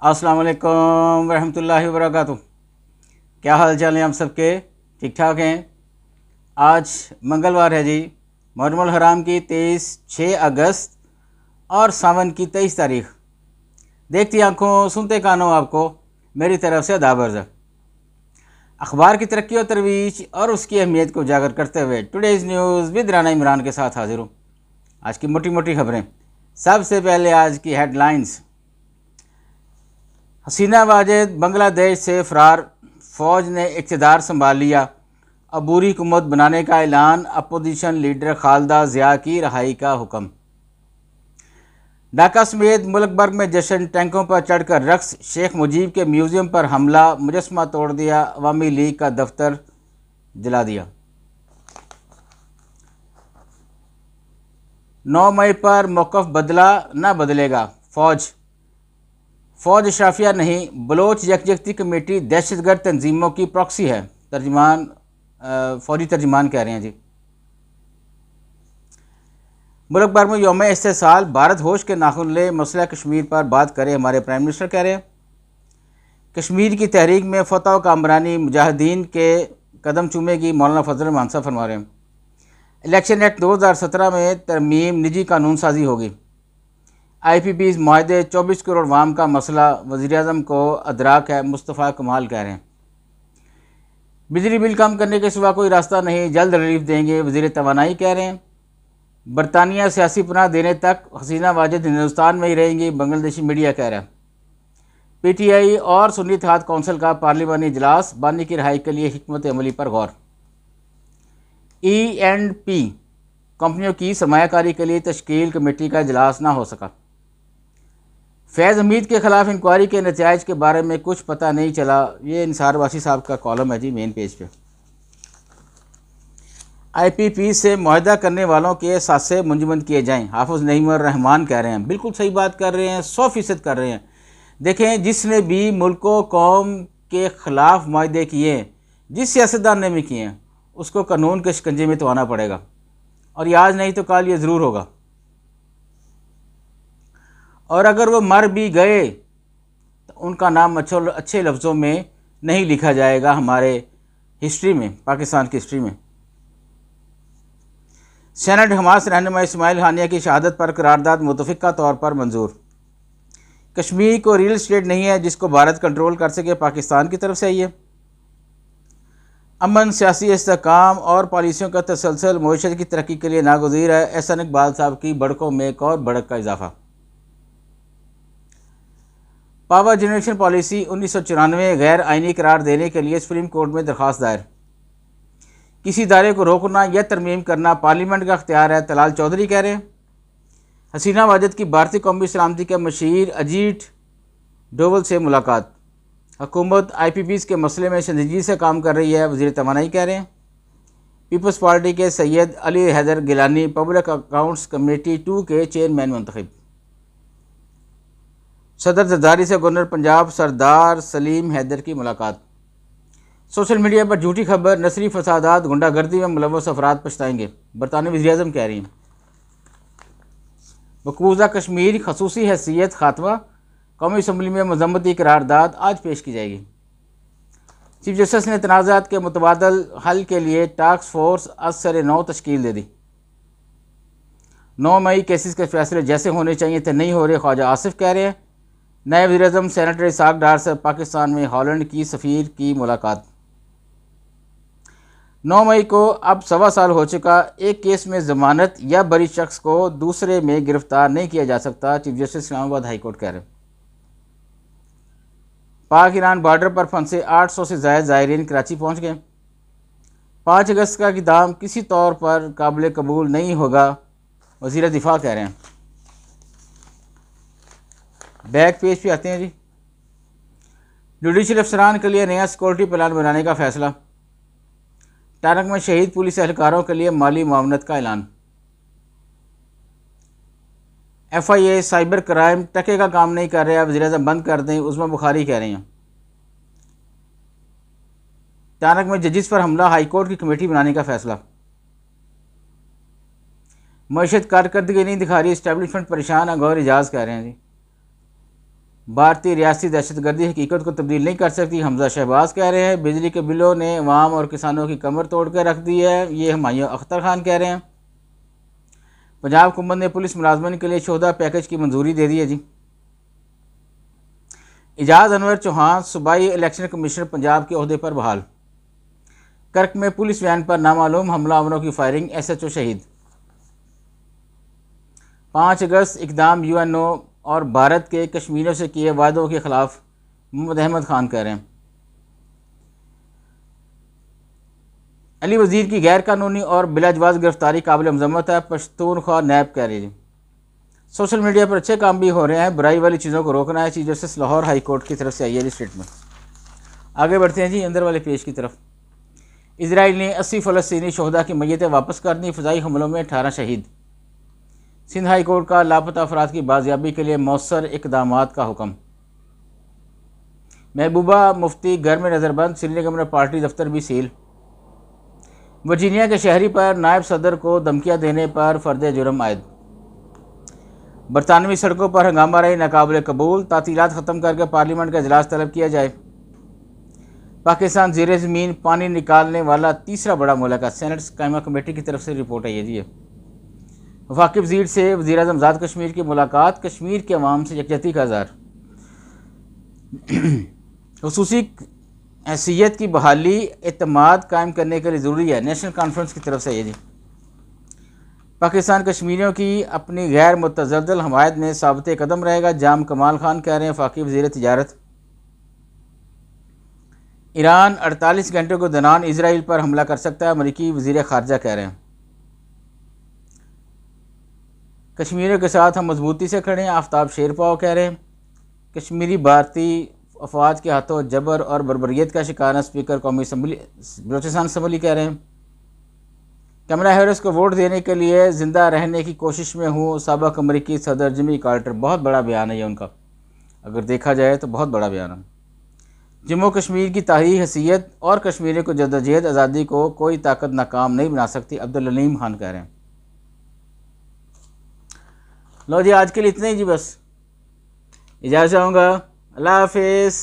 अस्सलाम वालेकुम रहमतुल्लाहि व बरकातुहू। क्या हाल चाल है आप सबके? ठीक ठाक हैं। आज मंगलवार है जी, मुहर्रम हराम की 6 अगस्त और सावन की 23 तारीख। देखती आंखों सुनते कानों आपको मेरी तरफ से दाबर्ज। अखबार की तरक्की और तरवीज और उसकी अहमियत को उजागर करते हुए today's news with Rana Imran के साथ हाजिर हूँ। आज की मोटी मोटी खबरें। सबसे पहले आज की हेडलाइंस। हसीना वाजिद बांग्लादेश से फरार, फ़ौज ने इक़्तिदार संभाल लिया। अबूरी हुकूमत बनाने का ऐलान, अपोजिशन लीडर खालिदा ज़िया की रहाई का हुक्म। ढाका समेत मुल्क भर में जश्न, टैंकों पर चढ़कर रक्स, शेख मुजीब के म्यूज़ियम पर हमला, मुजस्समा तोड़ दिया, अवामी लीग का दफ्तर जला दिया। 9 मई पर मौक़िफ़ बदला न बदलेगा, फ़ौज अशराफिया नहीं, बलोच यकजहती कमेटी दहशतगर्द तंजीमों की प्रॉक्सी है। फ़ौजी तर्जुमान कह रहे हैं जी। मुल्क भर में यौम इस्तेसाल, भारत होश के नाखुन ले, मसला कश्मीर पर बात करें, हमारे प्राइम मिनिस्टर कह रहे हैं। कश्मीर की तहरीक में फतह व कामरानी, मुजाहिदीन के कदम चूमेगी, मौलाना फजल रहमान साहब फरमा रहे हैं। इलेक्शन एक्ट 2017 में तरमीम, निजी कानून साजी होगी। IPP's माहदे, 24 करोड़ वाम का मसला वज़ीर-ए-आज़म को अदराक है, मुस्तफ़ा कमाल कह रहे हैं। बिजली बिल कम करने के सिवा कोई रास्ता नहीं, जल्द रिलीफ देंगे, वज़ीर तवानाई कह रहे हैं। बरतानिया सियासी पनाह देने तक हसीना वाजिद हिंदुस्तान में ही रहेंगी, बांग्लादेशी मीडिया कह रहा है। PTI और सुन्नी इत्तेहाद कौंसिल का पार्लिमानी इजलास, बानी की रिहाई के लिए हिकमत अमली पर गौर। E&P कंपनियों की सरमायाकारी के लिए तश्कील कमेटी का इजलास ना हो सका। फैज़ हमीद के ख़िलाफ़ इंक्वायरी के नतीजे के बारे में कुछ पता नहीं चला। ये निसार वासी साहब का कॉलम है जी, मेन पेज पे। IPP से मुआहदा करने वालों के सासे मुंजमद किए जाएं, हाफिज़ नईम रहमान कह रहे हैं। बिल्कुल सही बात कर रहे हैं, 100% कर रहे हैं। देखें, जिसने भी मुल्क व कौम के ख़िलाफ़ मुआहदे किए हैं, जिस सियासतदान ने भी किए हैं, उसको कानून के शिकंजे में तो आना पड़ेगा, और ये आज नहीं तो कल ये ज़रूर होगा। और अगर वो मर भी गए तो उनका नाम अच्छे लफ्ज़ों में नहीं लिखा जाएगा हमारे हिस्ट्री में, पाकिस्तान की हिस्ट्री में। सेनेट हमास रहनुमा इस्माइल हानिया की शहादत पर करारदाद मुतफ़िक़ा तौर पर मंजूर। कश्मीर को रियल स्टेट नहीं है जिसको भारत कंट्रोल कर सके, पाकिस्तान की तरफ से आई है। अमन, सियासी इस्तेहकाम और पॉलिसियों का तसलसल मईशत की तरक्की के लिए नागुज़ीर है। एहसान इकबाल साहब की बढ़कों में एक और बढ़क का इजाफा। पावर जनरेशन पॉलिसी 1994 गैर आइनी करार देने के लिए सुप्रीम कोर्ट में दरख्वास्त दायर। किसी इदारे को रोकना या तरमीम करना पार्लियामेंट का अख्तियार है, तलाल चौधरी कह रहे हैं। हसीना वाजिद की भारतीय कौमी सलामती के मशीर अजीत डोवल से मुलाकात। हुकूमत IPPs के मसले में संजीदगी से काम कर रही है, वज़ीर तवानाई कह रहे हैं। पीपल्स पार्टी के Syed Ali Haider Gilani public accounts committee 2 के चेयरमैन मुंतखब। सदर जरदारी से गवर्नर पंजाब सरदार सलीम हैदर की मुलाकात। सोशल मीडिया पर झूठी खबर, नस्ली फसादात, गुंडागर्दी में मुलव्वस अफराद पछताएंगे, बरतानवी वज़ीर-ए-आज़म कह रही हैं। मकबूजा कश्मीर खसूसी हैसियत खात्मा, कौमी असम्बली में मजम्मती करारदाद आज पेश की जाएगी। चीफ जस्टिस ने तनाज़ात के मुतबादल हल के लिए टास्क फोर्स आज सरे 9 तश्कील दे दी। 9 मई केसेस के फैसले जैसे होने चाहिए थे नहीं हो रहे, ख्वाजा आसिफ कह रहे हैं। नए वज़ीर-ए-आज़म सेनेटर इसाक डार से पाकिस्तान में हॉलैंड की सफ़ीर की मुलाकात। 9 मई को अब 1.25 साल हो चुका, एक केस में ज़मानत या बरी शख्स को दूसरे में गिरफ्तार नहीं किया जा सकता, chief justice Islamabad high court कह रहे हैं। पाक ईरान बॉर्डर पर फंसे 800 से ज़ायद ज़ायरीन कराची पहुँच गए। 5 अगस्त का क़याम किसी तौर पर काबिल कबूल नहीं होगा, वज़ीर दिफा कह रहे हैं। बैक पेज पे आते हैं जी। जुडिशल अफसरान के लिए नया सिक्योरिटी प्लान बनाने का फैसला। टारक में शहीद पुलिस एहलकारों के लिए माली मुआवनत का ऐलान। FIA साइबर क्राइम टके का काम नहीं कर रहा, वज़ीर-ए-आज़म बंद कर दें, उस्मा बुखारी कह रहे हैं। टारक में जजिस पर हमला, हाईकोर्ट की कमेटी बनाने का फैसला। मईशत कारकर्दगी नहीं दिखा रही, इस्टेब्लिशमेंट परेशान है, गौर इजाज़ कह रहे हैं जी। भारतीय रियासती दहशतगर्दी हकीकत को तब्दील नहीं कर सकती, हमजा शहबाज कह रहे हैं। बिजली के बिलों ने अवाम और किसानों की कमर तोड़ कर रख दी है, ये हुमायूं अख्तर खान कह रहे हैं। पंजाब हुकूमत ने पुलिस मुलाजमन के लिए 14 पैकेज की मंजूरी दे दी है जी। इजाज़ अनवर चौहान सूबाई इलेक्शन कमीशनर पंजाब के ओहदे पर बहाल। कर्क में पुलिस वैन पर नामालूम हमलावरों की फायरिंग, SHO शहीद। 5 अगस्त इकदाम UNO और भारत के कश्मीरियों से किए वादों के खिलाफ, मोहम्मद अहमद खान कह रहे हैं। अली वज़ीर की गैर कानूनी और बिलाजवाज गिरफ्तारी काबिल मज़म्मत है, पश्तूनख्वा नैब कह रही है। सोशल मीडिया पर अच्छे काम भी हो रहे हैं, बुराई वाली चीज़ों को रोकना है। Chief justice Lahore high court की तरफ से आई है जी स्टेटमेंट। आगे बढ़ते हैं जी अंदर वाले पेज की तरफ। इजराइल ने 80 फ़लस्तीनी शहदा की मैयतें वापस कर दी, फ़िज़ाई हमलों में 18 शहीद। सिंध हाई कोर्ट का लापता अफराद की बाजियाबी के लिए मौसर इक़दामात का हुक्म। महबूबा मुफ्ती घर में नज़रबंद, श्रीनगर में पार्टी दफ्तर भी सील। वर्जीनिया के शहरी पर नायब सदर को धमकियाँ देने पर फर्द जुर्म आयद। बरतानवी सड़कों पर हंगामा रही नाकाबिल कबूल, तातीलात ख़त्म करके पार्लियामेंट का इजलास तलब किया जाए। पाकिस्तान ज़ेर ज़मीन पानी निकालने वाला तीसरा बड़ा मुल्क है, सेनेट कायमा कमेटी की तरफ से रिपोर्ट है ये जी। वफाकी वज़ीर से वज़ीर आज़म आज़ाद कश्मीर की मुलाकात, कश्मीर के अवाम से यकजहती का इज़हार। ख़ुसूसी हैसियत की बहाली एतमाद कायम करने के लिए ज़रूरी है, नेशनल कॉन्फ्रेंस की तरफ से ये जी। पाकिस्तान कश्मीरियों की अपनी गैर मुतज़ल्ज़ल हमायत में साबित कदम रहेगा, जाम कमाल खान कह रहे हैं, वफाकी वज़ीर तिजारत। ईरान 48 घंटे के दौरान इसराइल पर हमला कर सकता है, अमरीकी वज़ीर ख़ारजा कह रहे हैं। कश्मीरियों के साथ हम मजबूती से खड़े हैं, आफ्ताब शेरपाव कह रहे हैं। कश्मीरी भारतीय अफवाज के हाथों जबर और बर्बरियत का शिकार है, स्पीकर कौमी असम्बली बलोचिस्तान असम्बली कह रहे हैं। कैमरा हैरिस को वोट देने के लिए ज़िंदा रहने की कोशिश में हूँ, साबिक़ अमरीकी सदर जिमी कार्टर। बहुत बड़ा बयान है ये उनका, अगर देखा जाए तो बहुत बड़ा बयान है। जम्मू कश्मीर की तारीख़ी हैसियत और कश्मीरियों को जद्दोजहद आज़ादी को कोई ताकत नाकाम नहीं बना सकती, अब्दुल अलीम खान कह रहे हैं। लो जी आज के लिए इतना ही जी, बस इजाज़त चाहूँगा। अल्लाह हाफिज़।